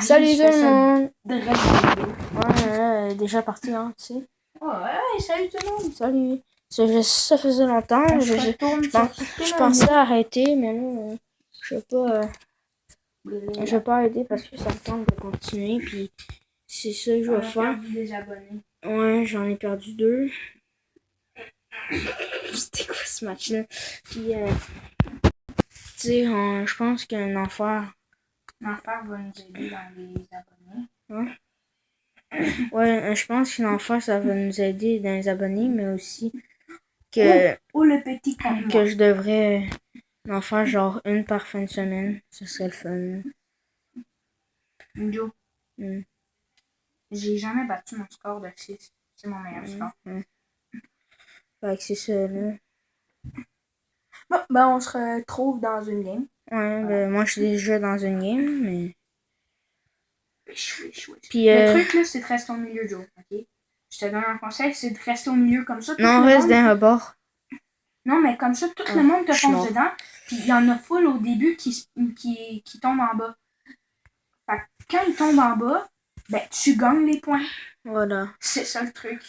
Salut tout le monde! Ouais, Ouais, déjà parti, hein, tu sais. salut tout le monde! Salut! Ça faisait longtemps. Je pensais arrêter, mais là, je vais pas arrêter parce que ça me tente de continuer. Puis c'est ça que je vais faire. Des abonnés. Ouais, j'en ai perdu 2. C'était quoi ce match-là? Puis, tu sais, je pense qu'un enfer. L'enfer va nous aider dans les abonnés. Ouais. Ouais, je pense qu'une enfer, ça va nous aider dans les abonnés, mais aussi que. Oh, le petit compte. Que je devrais en faire genre une par fin de semaine. Ce serait le fun. Joe. J'ai jamais battu mon score de 6. C'est mon meilleur score. Fait que c'est ça, là. Bon, ben on se retrouve dans une game. Ouais, ben moi je suis déjà dans une game, mais. Puis, le truc, là, c'est de rester au milieu, Joe. Ok? Je te donne un conseil, c'est de rester au milieu comme ça. Non, reste d'un rebord. Non, mais comme ça, tout le monde te fonce dedans. Puis il y en a full au début qui tombent en bas. Fait que quand ils tombent en bas, ben tu gagnes les points. Voilà. C'est ça le truc.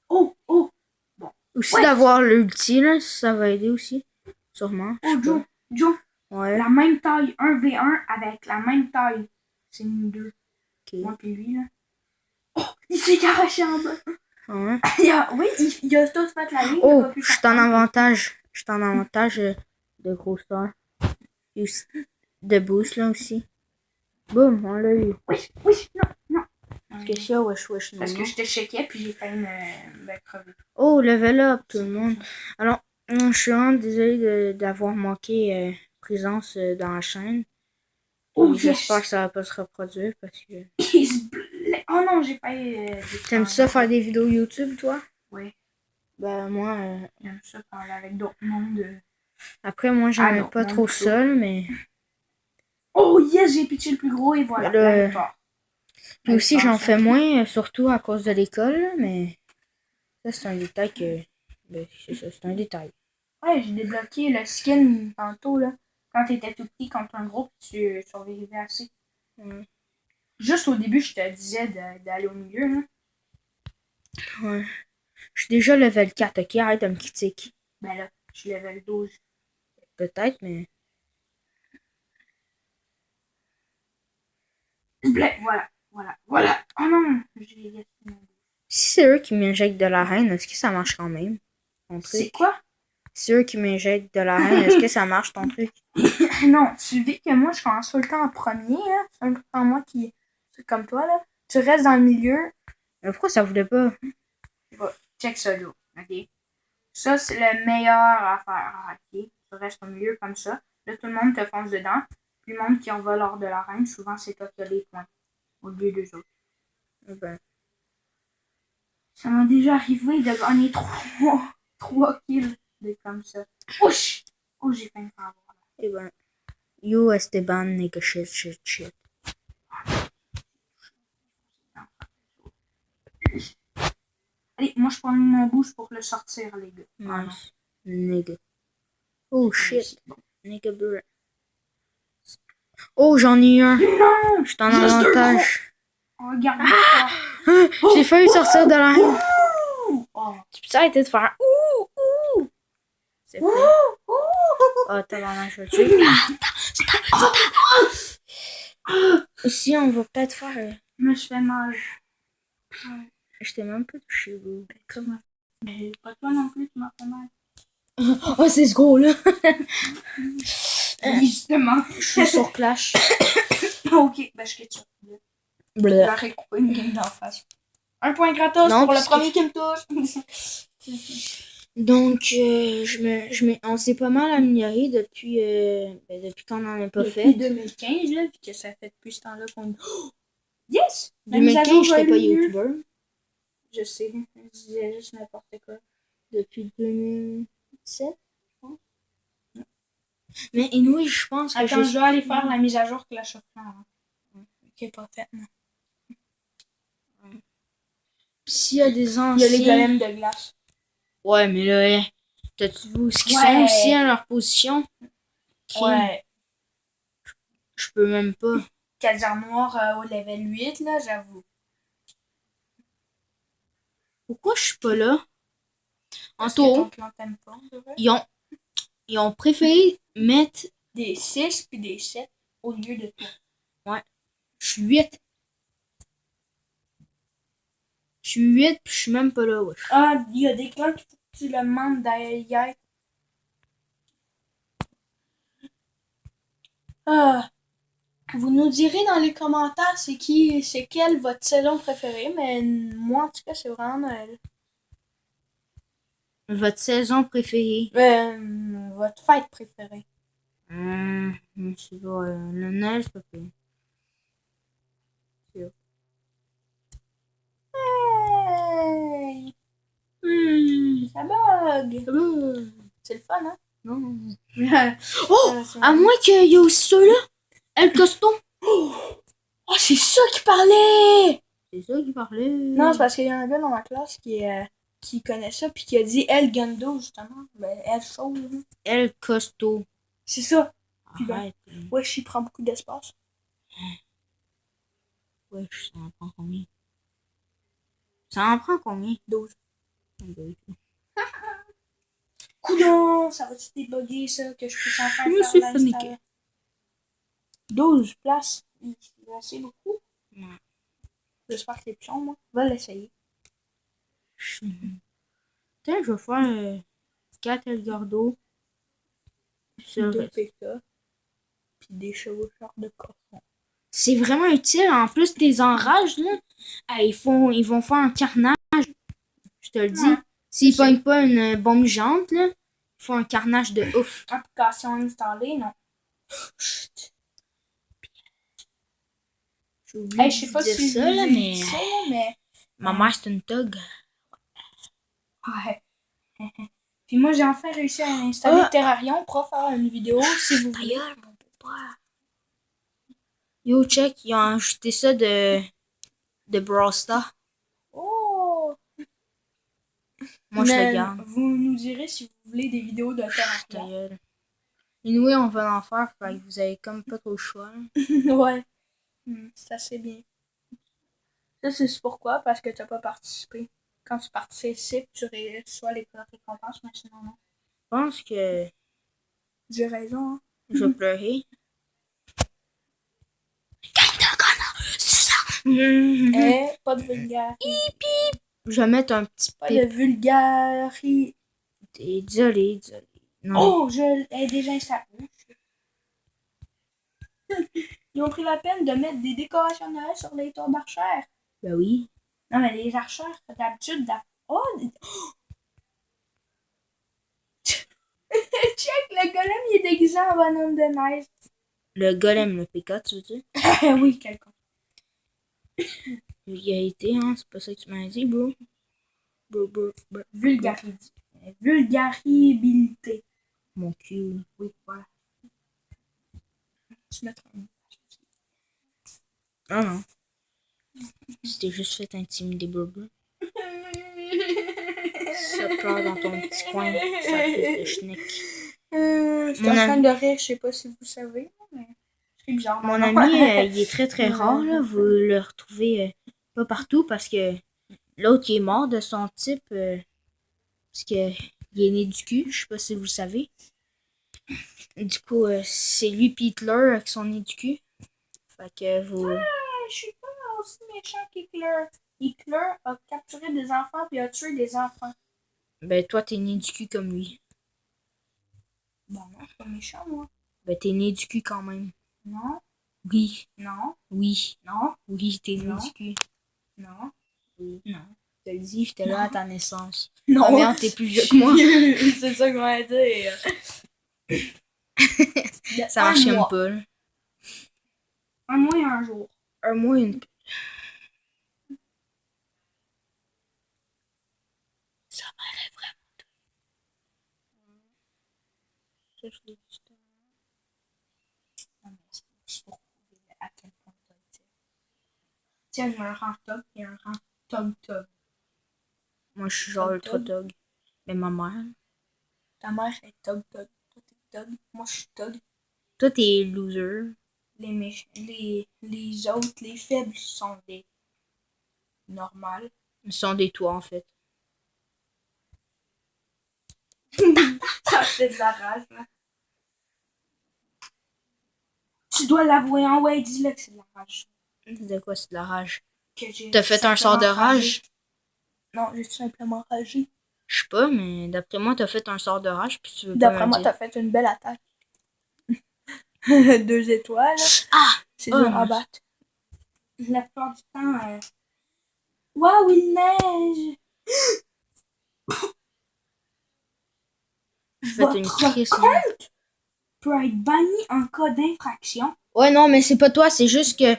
Oh! Bon. Aussi d'avoir l'ulti, là, ça va aider aussi. Sûrement. Oh, Joe. Ouais. La même taille, 1v1 avec la même taille. C'est nous deux. Ok. Moi puis lui, là. Oh! Il s'est garoché en bas. Ouais. il a tout fait la ligne. Oh, je suis en avantage. Je suis en avantage de grosseur. Et aussi de boost, là aussi. Boum, on l'a eu. Oui, non. Qu'est-ce qu'il y a, wesh, non. Parce que je te checkais puis j'ai failli me crever. Oh, level up, tout le monde. Alors, je suis vraiment désolée d'avoir manqué présence dans la chaîne. Oh, j'espère que ça va pas se reproduire parce que. Oh non, j'ai failli. T'aimes ça faire des vidéos YouTube, toi? Oui. Ben, moi. J'aime ça parler avec d'autres mondes. Après, moi, j'aimais pas trop seul, mais. Oh yes, j'ai pitché le plus gros et voilà, la victoire. Puis aussi, j'en fais moins, surtout à cause de l'école, mais. Ça, c'est un détail que. Ben, c'est ça, c'est un détail. Ouais, j'ai débloqué le skin tantôt, là. Quand t'étais tout petit contre un groupe, tu survivais assez. Juste au début, je te disais d'aller au milieu, là. Ouais. Je suis déjà level 4, ok? Arrête de me critiquer. Ben là, je suis level 12. Peut-être, mais. Voilà. Oh non, j'ai gâché mon dos. Si c'est eux qui m'injectent de la haine, est-ce que ça marche quand même? C'est quoi? Si c'est eux qui m'injectent de la haine, est-ce que ça marche ton truc? Non, tu vis que moi, je commence tout le temps en premier, là. C'est un peu comme moi qui. C'est comme toi, là. Tu restes dans le milieu. Mais pourquoi ça voulait pas? Check ça, Joe. OK? Ça, c'est le meilleur à faire. OK? Tu restes au milieu comme ça. Là, tout le monde te fonce dedans. Puis le monde qui en va lors de la reine, souvent, c'est toi qui as les points. Au lieu d'eux autres. Ben. Ça m'a déjà arrivé de gagner 3 kills de comme ça. Ouch! Oh, j'ai failli me faire avoir. Eh ben. You Esteban, nigga, shit. Allez, moi, je prends mon boost pour le sortir, les gars. Nice. Nigga. Oh, shit. Nigga, bro. Oh, j'en ai eu un. Non! Je suis en avantage. Regarde. J'ai failli sortir de la haine. Oh. Tu peux arrêter de faire ouh. C'est fait. Oh, tabarnak, je vais tuer. Ici, on va peut-être faire. Je me fais mal. Je t'ai même pas touché, bro. Mais pas toi non plus, tu m'as fait mal. Oh, c'est ce gros-là. Justement. Je suis sur Clash. Ok, ben je quitte ça. Je vais recouper une game d'en face. Un point gratos pour le premier qui me touche. Donc, on s'est pas mal amélioré depuis qu'on en a pas fait. Depuis 2015, là, puis que ça fait depuis ce temps-là qu'on. Oh! Yes! 2015, j'étais pas youtubeur. Je sais, je disais juste n'importe quoi. Depuis 2017, je pense. Mais anyway, je pense que je dois aller faire la mise à jour Clash of Clans. Qui est pas faite, non. S'il y a des anciens... Il y a les golems de glace. Ouais, mais là, t'as-tu vu ce qu'ils sont aussi à leur position? Ouais. Je peux même pas. Khazar noir au level 8, là, j'avoue. Pourquoi je suis pas là? Parce que ton clan t'aime pas, ils ont préféré mettre des 6 puis des 7 au lieu de toi. Ouais. Je suis 8. Je suis 8 puis je suis même pas là, wesh. Ah, il y a des clans qui faut que tu le demandes d'ailleurs. Ah. Vous nous direz dans les commentaires c'est quelle votre saison préférée, mais moi en tout cas c'est vraiment Noël. Votre saison préférée? Votre fête préférée. Je sais pas, le Noël, c'est pas pire. Hey! Ça bug! C'est le fun, hein? Non. Oh! À moins qu'il y ait aussi ceux-là! El Costo! Oh, c'est ça qui parlait! C'est ça qui parlait. Non, c'est parce qu'il y a un gars dans ma classe qui connaît ça, puis qui a dit El Gundo, justement. Ben, El Chose. El Costo. C'est ça. Arrête. Ouais, il prend beaucoup d'espace. Ouais, ça en prend combien? Ça en prend combien? 12. Coudon, ça va-tu débugger ça, que je puisse enfin faire l'install? 12 places. C'est assez beaucoup. Ouais. J'espère que c'est plus sombre, moi. Va l'essayer. Peut-être je vais faire 4 El Gordo. Puis 2 PK. Puis des chevaucheurs de cochon. C'est vraiment utile. En plus, tes enrages, là, ils vont faire un carnage. Je te le dis. S'ils pognent pas une bombe géante, là, ils font un carnage de ouf. Application installée, non. Chut. Je sais pas si ça, là, mais... Ma mère, c'est une thug. Ouais. Puis moi, j'ai enfin réussi à installer Terrarium pour faire une vidéo, si vous voulez. Mon beau-père. Yo, check, ils ont ajouté ça de Brawl Stars. Oh! Moi, je le garde. Vous nous direz si vous voulez des vidéos de Terrarium. Et nous, on va en faire, fait que vous avez comme pas trop le choix. Ouais. C'est assez bien. Ça, c'est pourquoi? Parce que t'as pas participé. Quand tu participes, tu reçois les récompenses, mais sinon, non. Je pense que... J'ai raison, hein? Je vais pleurer. C'est ça! Pas de vulgaire. Je vais mettre un petit Pas de vulgaire. Désolé. Non. Oh, je l'ai déjà installé. Ils ont pris la peine de mettre des décorations de Noël sur les toits d'archères. Ben oui. Non, mais les archères, d'habitude... Oh! Check, le golem, il est déguisé en bonhomme de neige. Le golem, le PK, tu veux dire? Oui, quelqu'un. Vulgarité, hein, c'est pas ça que tu m'as dit, bro. Vulgaribilité. Mon cul. Oui, voilà. Tu mettras un... Ah non. C'était juste fait intimider, bro. Ça pleure dans ton petit coin, ça fait de schneck. Je suis en train de rire, je sais pas si vous savez, mais c'est bizarre. Mon ami, il est très très rare, là. Vous le retrouvez pas partout parce que l'autre il est mort de son type parce que il est né du cul, je sais pas si vous le savez. Du coup, c'est lui et Hitler qui sont nés du cul. Fait que vous... je suis pas aussi méchant qu'Hitler. Hitler a capturé des enfants puis a tué des enfants. Ben toi, t'es né du cul comme lui. Bon, non, je suis pas méchant, moi. Ben t'es né du cul quand même. Non. Oui. Non. Oui. Non. Oui, t'es né du cul. Non. Oui. Non. Je te le dis, j'étais là à ta naissance. Non. Ah merde, t'es plus vieux que moi. C'est ça qu'on va dire. Ça marche même pas, là. Un mois et un jour. Un mois et une... Ça m'aurait vraiment tout. Ça, je l'ai dit. Non, mais c'est pour prouver à quel point t'as été. Tiens, j'ai un rang top et un rang top. Moi, je suis genre ultra dog. Mais ma mère... Ta mère est top. Toi, t'es top. Moi, je suis top. Toi, t'es loser. les autres, les faibles, sont des normales. Ils sont des toits, en fait. Ça fait de la rage, là. Tu dois l'avouer, hein, ouais, dis-le que c'est de la rage. De quoi c'est de la rage? Que j'ai T'as fait un sort de simplement ragé. rage? Non, j'ai simplement ragé. Je sais pas, mais d'après moi, t'as fait un sort de rage, puis tu veux pas D'après me moi, dire. t'as fait une belle attaque. 2 étoiles. Ah! C'est Oh, dur non. à battre. La plupart du temps, waouh, il neige! Faites une crise. compte peut être banni en cas d'infraction. Ouais, non, mais c'est pas toi, c'est juste que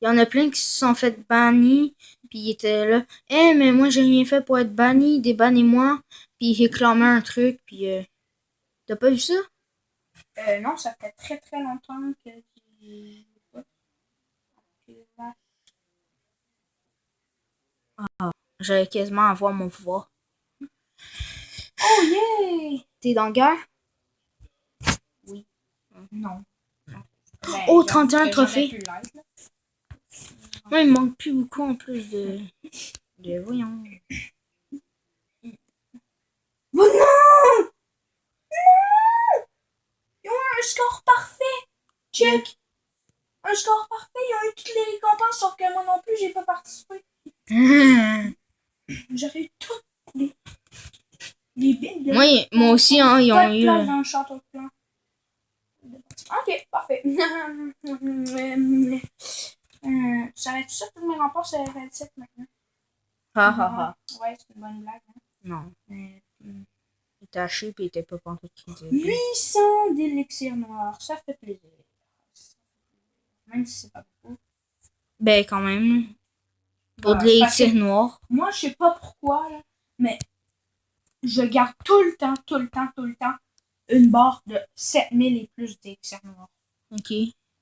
il y en a plein qui se sont fait bannis, puis ils étaient là. Mais moi, j'ai rien fait pour être banni, débannez-moi. Puis ils réclamaient un truc, puis t'as pas vu ça? Non, ça fait très très longtemps que j'ai... J'allais quasiment avoir mon pouvoir. Oh yeah! T'es dans la guerre? Oui. Non. Oh, 31 trophées. Moi, il me manque plus beaucoup en plus de voyons. Oh non! Non! Ils ont un score parfait! Check! Un score parfait, ils ont eu toutes les récompenses, sauf que moi non plus, j'ai pas participé. J'aurais eu toutes les billes de... Moi aussi, hein, ils pas ont de eu. place dans le château de plan. Ok, parfait. Ça va être ça, toutes mes remports, c'est 27 maintenant. Ouais, c'est une bonne blague. Hein. Non. Mais, Il était haché puis il était pas pantoute crédible. 800 d'élixirs noirs, ça fait plaisir. Même si c'est pas beaucoup. Ben, quand même. Pour de Parce l'élixir que noir. moi, je sais pas pourquoi, là, mais je garde tout le temps une barre de 7000 et plus d'élixirs noirs. Ok.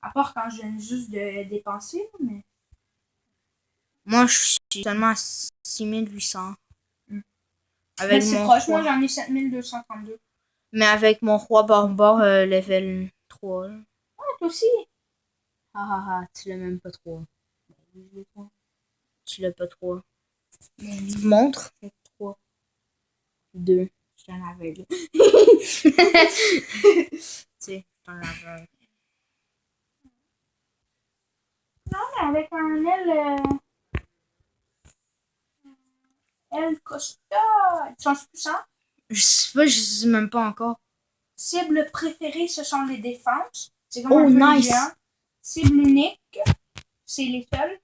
À part quand je viens juste de dépenser, mais... Moi, je suis seulement à 6800. Mais Avec c'est mon proche, roi. moi j'en ai 7232. Mais avec mon roi barbare level 3. Là. Ah, toi aussi. Tu l'as même pas 3. Tu l'as pas 3. Montre. 3. 2. Je suis un aveugle. Tu sais, je suis un aveugle. Non, mais avec un L Costa, tu penses puissant? Je sais pas, je sais même pas encore. Cible préférée, ce sont les défenses. C'est comme Oh, un peu les nice. géants. Cible unique, c'est les sols.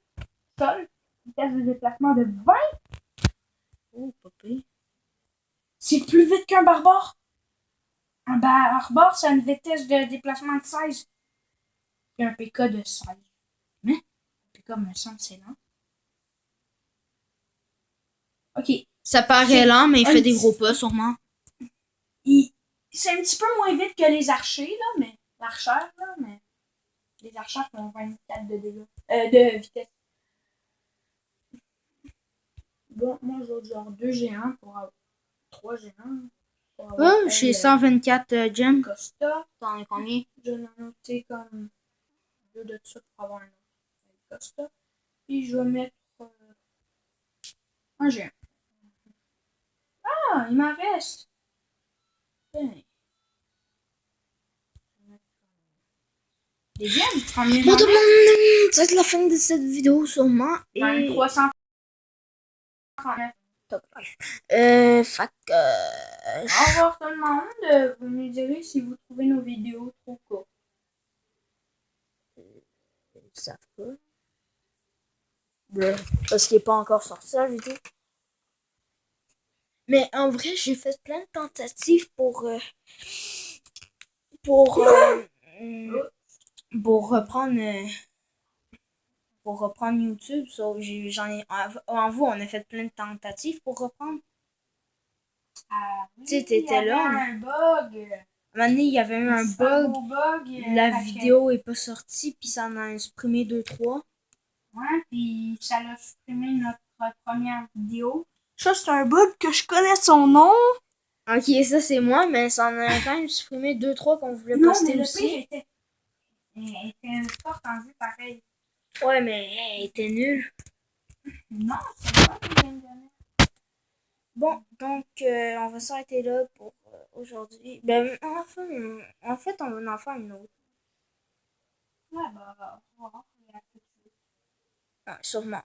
Sol, vitesse de déplacement de 20. Oh, papé. C'est plus vite qu'un barbare. Un barbare, c'est une vitesse de déplacement de 16. Et un PK de 16. Mais, un PK me semble c'est lent. Ok. Ça paraît lent, mais il fait des gros pas, sûrement. C'est un petit peu moins vite que les archers, là, mais... L'archère, là, mais... Les archères font 24 de dégâts. De vitesse. Bon, moi, je veux genre 2 géants pour avoir... 3 géants. Oh, j'ai 124 gems. Costa. T'en as combien? Je l'ai noté comme 2 de ça pour avoir un Costa. Puis je vais mettre un géant. Ah, il m'en reste. Hey. Des gemmes, combien Bon, j'en tout le ai? monde, c'est la fin de cette vidéo, sûrement. J'en ai 339. Fait que... Au revoir tout le monde. Vous me direz si vous trouvez nos vidéos trop courtes. Ils savent pas. Parce qu'il n'est pas encore sorti la vidéo. Mais en vrai, j'ai fait plein de tentatives pour reprendre YouTube. So, en vous, on a fait plein de tentatives pour reprendre. Ah oui, Tu sais, t'étais là. un bug. À un moment donné, il y avait eu un bug. La fait vidéo est pas sortie, puis ça en a supprimé 2-3. Ouais, puis ça l'a supprimé notre première vidéo. Ça, c'est un bug que je connais son nom. Ok, ça c'est moi, mais ça en a quand même supprimé 2-3 qu'on voulait Non, poster mais le aussi. pire était... Elle était forte en vue pareil. Ouais, mais elle était nulle. Non, c'est pas que j'aime bien. Bon, donc on va s'arrêter là pour aujourd'hui. Ben, enfin, en fait, on va en faire une autre. Ouais, bah, on va voir. Ouais, sûrement.